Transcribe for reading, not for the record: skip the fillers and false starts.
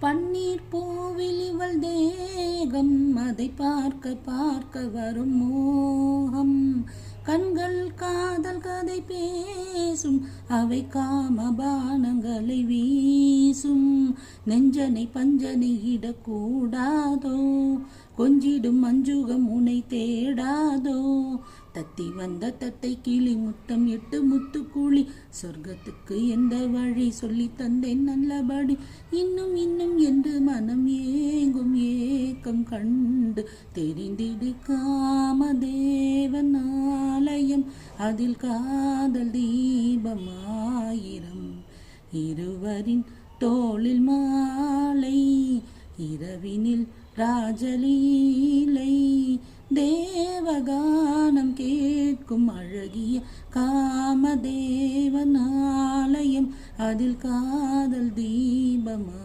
பன்னீர் பூவில் இவள் தேகம் அதை பார்க்க பார்க்க வரும் மோகம். கண்கள் காதல் கதை பேசும் அவை காமபானங்களை வீசும். நெஞ்சனை பஞ்சனை இடக்கூடாதோ கொஞ்சிடும் மஞ்சுகம் உனை தேடாதோ. தத்தி வந்த தத்தை கிளி முத்தம் 8 முத்துக்குழி சொர்க்கத்துக்கு எந்த வழி சொல்லி தந்தேன் நல்லபடி. இன்னும் இன்னும் என்று மனம் ஏங்கும் ஏக்கம் கண்டு தெரிந்திடு காமதேவன் ஆலயம் அதில் காதல் தீபம் 1000. இருவரின் தோளில் மாலை இரவினில் ராஜலீலை. தேவகானம் கேட்கும் அழகிய காமதேவன் ஆலயம் அதில் காதல் தீபமா.